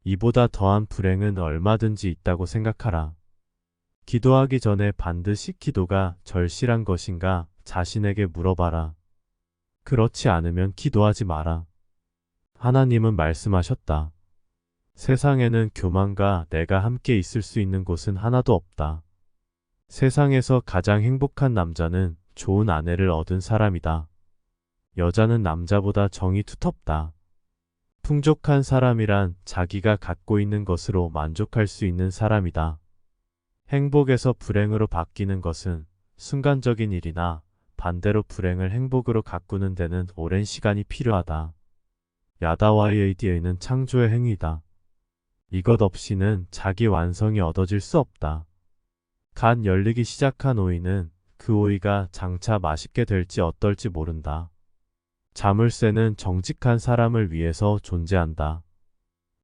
이보다 더한 불행은 얼마든지 있다고 생각하라. 기도하기 전에 반드시 기도가 절실한 것인가 자신에게 물어봐라. 그렇지 않으면 기도하지 마라. 하나님은 말씀하셨다. 세상에는 교만과 내가 함께 있을 수 있는 곳은 하나도 없다. 세상에서 가장 행복한 남자는 좋은 아내를 얻은 사람이다. 여자는 남자보다 정이 두텁다. 풍족한 사람이란 자기가 갖고 있는 것으로 만족할 수 있는 사람이다. 행복에서 불행으로 바뀌는 것은 순간적인 일이나 반대로 불행을 행복으로 가꾸는 데는 오랜 시간이 필요하다. 야다와이에이디에는 창조의 행위다. 이것 없이는 자기 완성이 얻어질 수 없다. 간 열리기 시작한 오이는 그 오이가 장차 맛있게 될지 어떨지 모른다. 자물쇠는 정직한 사람을 위해서 존재한다.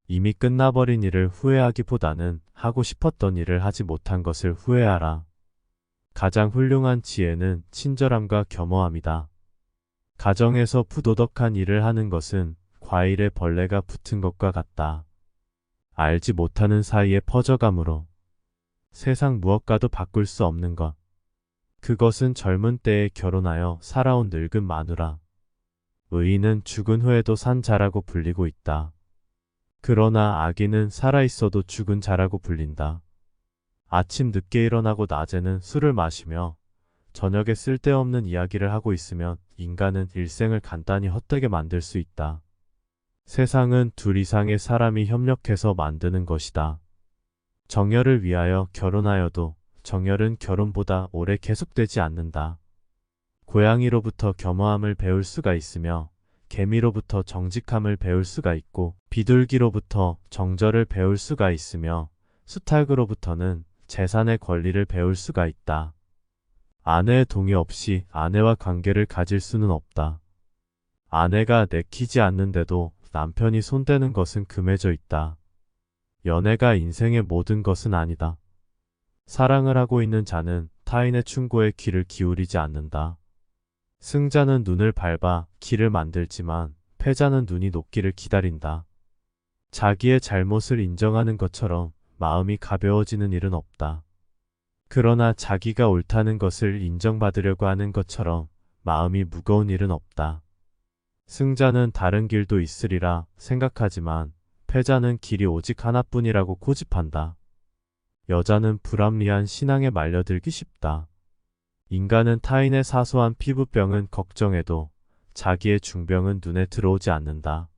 이미 끝나버린 일을 후회하기보다는 하고 싶었던 일을 하지 못한 것을 후회하라. 가장 훌륭한 지혜는 친절함과 겸허함이다. 가정에서 부도덕한 일을 하는 것은 과일에 벌레가 붙은 것과 같다. 알지 못하는 사이에 퍼져가므로 세상 무엇과도 바꿀 수 없는 것. 그것은 젊은 때에 결혼하여 살아온 늙은 마누라. 의인은 죽은 후에도 산 자라고 불리고 있다. 그러나 악인은 살아있어도 죽은 자라고 불린다. 아침 늦게 일어나고 낮에는 술을 마시며 저녁에 쓸데없는 이야기를 하고 있으면 인간은 일생을 간단히 헛되게 만들 수 있다. 세상은 둘 이상의 사람이 협력해서 만드는 것이다. 정열을 위하여 결혼하여도 정열은 결혼보다 오래 계속되지 않는다. 고양이로부터 겸허함을 배울 수가 있으며 개미로부터 정직함을 배울 수가 있고 비둘기로부터 정절을 배울 수가 있으며 수탉으로부터는 재산의 권리를 배울 수가 있다. 아내의 동의 없이 아내와 관계를 가질 수는 없다. 아내가 내키지 않는데도 남편이 손대는 것은 금해져 있다. 연애가 인생의 모든 것은 아니다. 사랑을 하고 있는 자는 타인의 충고에 귀를 기울이지 않는다. 승자는 눈을 밟아 길을 만들지만 패자는 눈이 녹기를 기다린다. 자기의 잘못을 인정하는 것처럼 마음이 가벼워지는 일은 없다. 그러나 자기가 옳다는 것을 인정받으려고 하는 것처럼 마음이 무거운 일은 없다. 승자는 다른 길도 있으리라 생각하지만 패자는 길이 오직 하나뿐이라고 고집한다. 여자는 불합리한 신앙에 말려들기 쉽다. 인간은 타인의 사소한 피부병은 걱정해도 자기의 중병은 눈에 들어오지 않는다.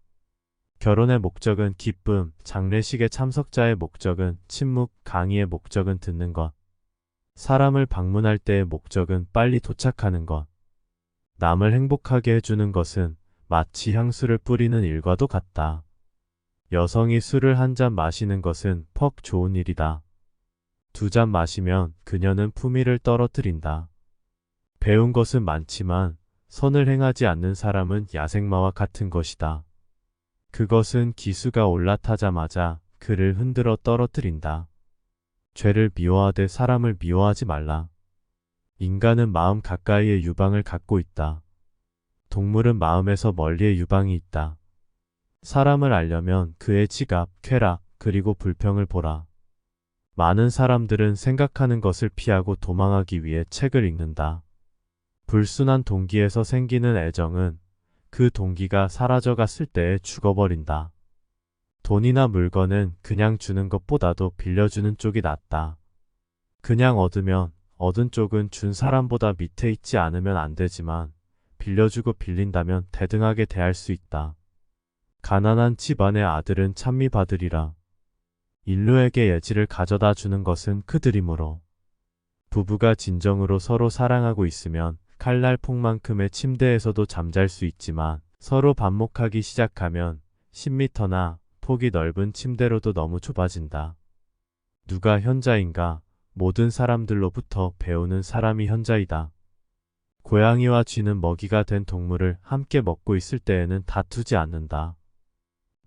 결혼의 목적은 기쁨, 장례식의 참석자의 목적은 침묵, 강의의 목적은 듣는 것. 사람을 방문할 때의 목적은 빨리 도착하는 것. 남을 행복하게 해주는 것은 마치 향수를 뿌리는 일과도 같다. 여성이 술을 한 잔 마시는 것은 퍽 좋은 일이다. 2잔 마시면 그녀는 품위를 떨어뜨린다. 배운 것은 많지만 선을 행하지 않는 사람은 야생마와 같은 것이다. 그것은 기수가 올라타자마자 그를 흔들어 떨어뜨린다. 죄를 미워하되 사람을 미워하지 말라. 인간은 마음 가까이에 유방을 갖고 있다. 동물은 마음에서 멀리에 유방이 있다. 사람을 알려면 그의 지갑, 쾌락, 그리고 불평을 보라. 많은 사람들은 생각하는 것을 피하고 도망하기 위해 책을 읽는다. 불순한 동기에서 생기는 애정은 그 동기가 사라져갔을 때에 죽어버린다. 돈이나 물건은 그냥 주는 것보다도 빌려주는 쪽이 낫다. 그냥 얻으면 얻은 쪽은 준 사람보다 밑에 있지 않으면 안 되지만 빌려주고 빌린다면 대등하게 대할 수 있다. 가난한 집안의 아들은 찬미 받으리라. 인류에게 예지를 가져다 주는 것은 그들이므로. 부부가 진정으로 서로 사랑하고 있으면 칼날폭만큼의 침대에서도 잠잘 수 있지만 서로 반목하기 시작하면 10m나 폭이 넓은 침대로도 너무 좁아진다. 누가 현자인가? 모든 사람들로부터 배우는 사람이 현자이다. 고양이와 쥐는 먹이가 된 동물을 함께 먹고 있을 때에는 다투지 않는다.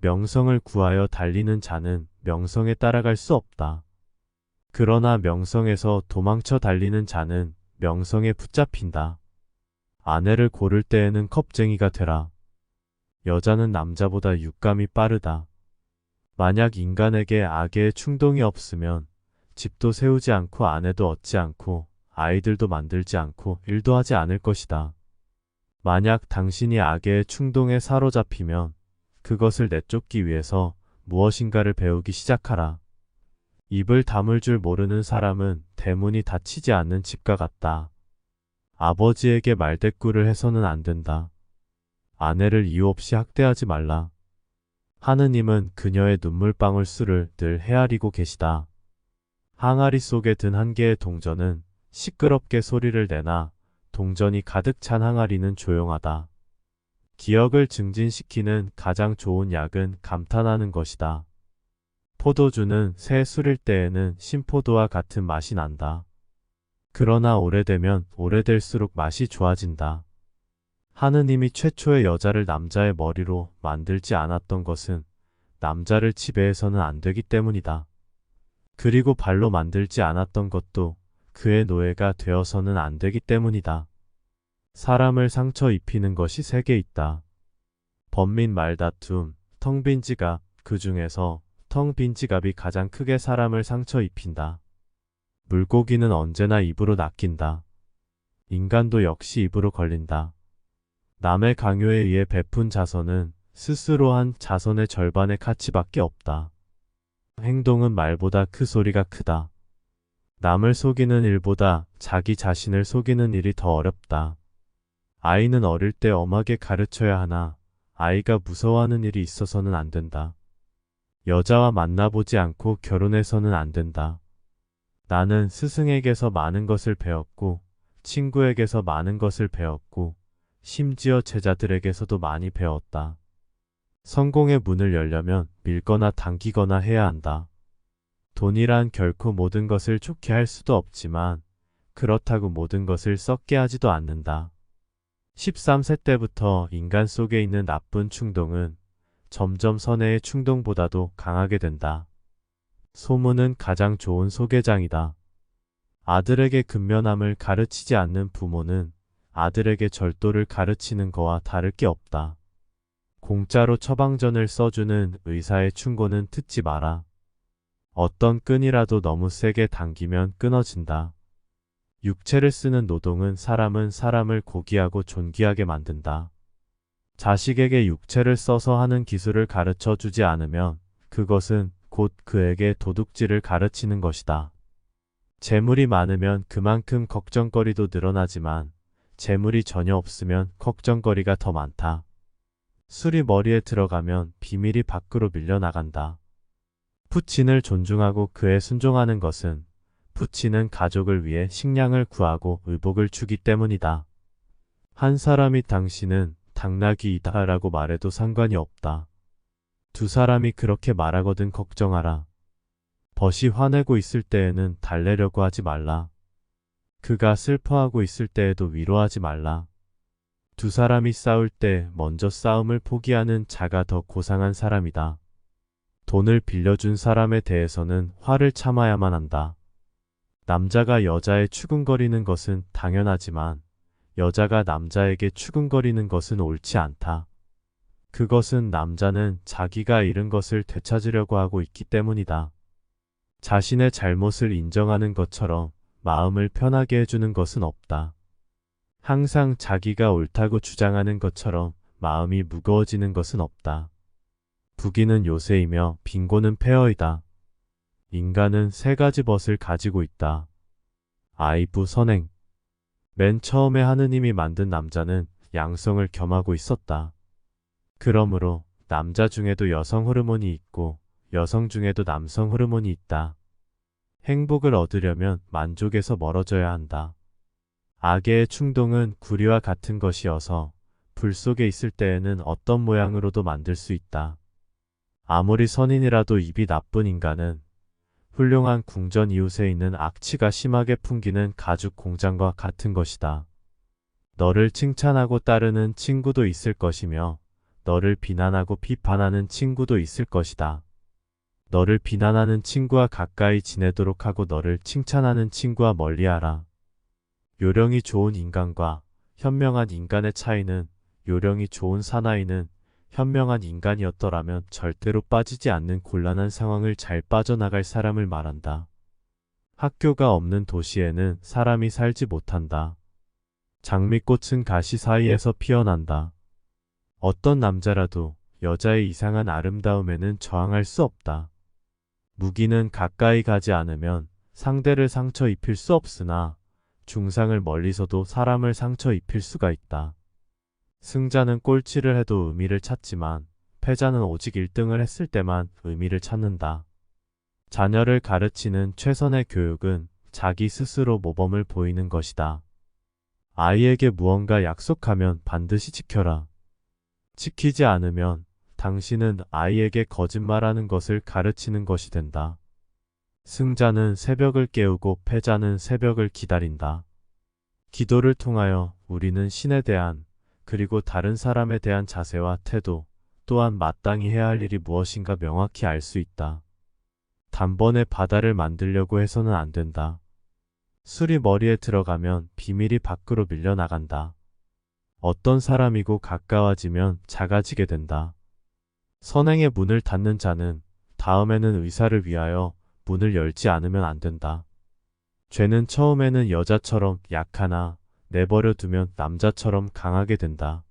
명성을 구하여 달리는 자는 명성에 따라갈 수 없다. 그러나 명성에서 도망쳐 달리는 자는 명성에 붙잡힌다. 아내를 고를 때에는 겁쟁이가 되라. 여자는 남자보다 육감이 빠르다. 만약 인간에게 악의 충동이 없으면 집도 세우지 않고 아내도 얻지 않고 아이들도 만들지 않고 일도 하지 않을 것이다. 만약 당신이 악의 충동에 사로잡히면 그것을 내쫓기 위해서 무엇인가를 배우기 시작하라. 입을 다물 줄 모르는 사람은 대문이 닫히지 않는 집과 같다. 아버지에게 말대꾸를 해서는 안 된다. 아내를 이유 없이 학대하지 말라. 하느님은 그녀의 눈물방울 수를 늘 헤아리고 계시다. 항아리 속에 든 한 개의 동전은 시끄럽게 소리를 내나 동전이 가득 찬 항아리는 조용하다. 기억을 증진시키는 가장 좋은 약은 감탄하는 것이다. 포도주는 새 술일 때에는 신포도와 같은 맛이 난다. 그러나 오래되면 오래될수록 맛이 좋아진다. 하느님이 최초의 여자를 남자의 머리로 만들지 않았던 것은 남자를 지배해서는 안 되기 때문이다. 그리고 발로 만들지 않았던 것도 그의 노예가 되어서는 안 되기 때문이다. 사람을 상처 입히는 것이 세 개 있다. 번민 말다툼, 텅 빈 지갑, 그 중에서 텅 빈 지갑이 가장 크게 사람을 상처 입힌다. 물고기는 언제나 입으로 낚인다. 인간도 역시 입으로 걸린다. 남의 강요에 의해 베푼 자선은 스스로 한 자선의 절반의 가치밖에 없다. 행동은 말보다 그 소리가 크다. 남을 속이는 일보다 자기 자신을 속이는 일이 더 어렵다. 아이는 어릴 때 엄하게 가르쳐야 하나 아이가 무서워하는 일이 있어서는 안 된다. 여자와 만나보지 않고 결혼해서는 안 된다. 나는 스승에게서 많은 것을 배웠고 친구에게서 많은 것을 배웠고 심지어 제자들에게서도 많이 배웠다. 성공의 문을 열려면 밀거나 당기거나 해야 한다. 돈이란 결코 모든 것을 좋게 할 수도 없지만 그렇다고 모든 것을 썩게 하지도 않는다. 13세 때부터 인간 속에 있는 나쁜 충동은 점점 선의의 충동보다도 강하게 된다. 소문은 가장 좋은 소개장이다. 아들에게 근면함을 가르치지 않는 부모는 아들에게 절도를 가르치는 거와 다를 게 없다. 공짜로 처방전을 써주는 의사의 충고는 듣지 마라. 어떤 끈이라도 너무 세게 당기면 끊어진다. 육체를 쓰는 노동은 사람을 고귀하고 존귀하게 만든다. 자식에게 육체를 써서 하는 기술을 가르쳐 주지 않으면 그것은 곧 그에게 도둑질을 가르치는 것이다. 재물이 많으면 그만큼 걱정거리도 늘어나지만 재물이 전혀 없으면 걱정거리가 더 많다. 술이 머리에 들어가면 비밀이 밖으로 밀려나간다. 푸친을 존중하고 그에 순종하는 것은 푸친은 가족을 위해 식량을 구하고 의복을 주기 때문이다. 한 사람이 당신은 당나귀이다 라고 말해도 상관이 없다. 두 사람이 그렇게 말하거든 걱정하라. 벗이 화내고 있을 때에는 달래려고 하지 말라. 그가 슬퍼하고 있을 때에도 위로하지 말라. 두 사람이 싸울 때 먼저 싸움을 포기하는 자가 더 고상한 사람이다. 돈을 빌려준 사람에 대해서는 화를 참아야만 한다. 남자가 여자의 추궁거리는 것은 당연하지만 여자가 남자에게 추궁거리는 것은 옳지 않다. 그것은 남자는 자기가 잃은 것을 되찾으려고 하고 있기 때문이다. 자신의 잘못을 인정하는 것처럼 마음을 편하게 해주는 것은 없다. 항상 자기가 옳다고 주장하는 것처럼 마음이 무거워지는 것은 없다. 부귀는 요새이며 빈곤은 폐허이다. 인간은 세 가지 벗을 가지고 있다. 아이부 선행. 맨 처음에 하느님이 만든 남자는 양성을 겸하고 있었다. 그러므로 남자 중에도 여성 호르몬이 있고 여성 중에도 남성 호르몬이 있다. 행복을 얻으려면 만족에서 멀어져야 한다. 악의 충동은 구리와 같은 것이어서 불 속에 있을 때에는 어떤 모양으로도 만들 수 있다. 아무리 선인이라도 입이 나쁜 인간은 훌륭한 궁전 이웃에 있는 악취가 심하게 풍기는 가죽 공장과 같은 것이다. 너를 칭찬하고 따르는 친구도 있을 것이며 너를 비난하고 비판하는 친구도 있을 것이다. 너를 비난하는 친구와 가까이 지내도록 하고 너를 칭찬하는 친구와 멀리하라. 요령이 좋은 인간과 현명한 인간의 차이는 요령이 좋은 사나이는 현명한 인간이었더라면 절대로 빠지지 않는 곤란한 상황을 잘 빠져나갈 사람을 말한다. 학교가 없는 도시에는 사람이 살지 못한다. 장미꽃은 가시 사이에서 피어난다. 어떤 남자라도 여자의 이상한 아름다움에는 저항할 수 없다. 무기는 가까이 가지 않으면 상대를 상처 입힐 수 없으나 중상을 멀리서도 사람을 상처 입힐 수가 있다. 승자는 꼴찌를 해도 의미를 찾지만 패자는 오직 1등을 했을 때만 의미를 찾는다. 자녀를 가르치는 최선의 교육은 자기 스스로 모범을 보이는 것이다. 아이에게 무언가 약속하면 반드시 지켜라. 지키지 않으면 당신은 아이에게 거짓말하는 것을 가르치는 것이 된다. 승자는 새벽을 깨우고 패자는 새벽을 기다린다. 기도를 통하여 우리는 신에 대한 그리고 다른 사람에 대한 자세와 태도 또한 마땅히 해야 할 일이 무엇인가 명확히 알 수 있다. 단번에 바다를 만들려고 해서는 안 된다. 술이 머리에 들어가면 비밀이 밖으로 밀려나간다. 어떤 사람이고 가까워지면 작아지게 된다. 선행의 문을 닫는 자는 다음에는 의사를 위하여 문을 열지 않으면 안 된다. 죄는 처음에는 여자처럼 약하나 내버려 두면 남자처럼 강하게 된다.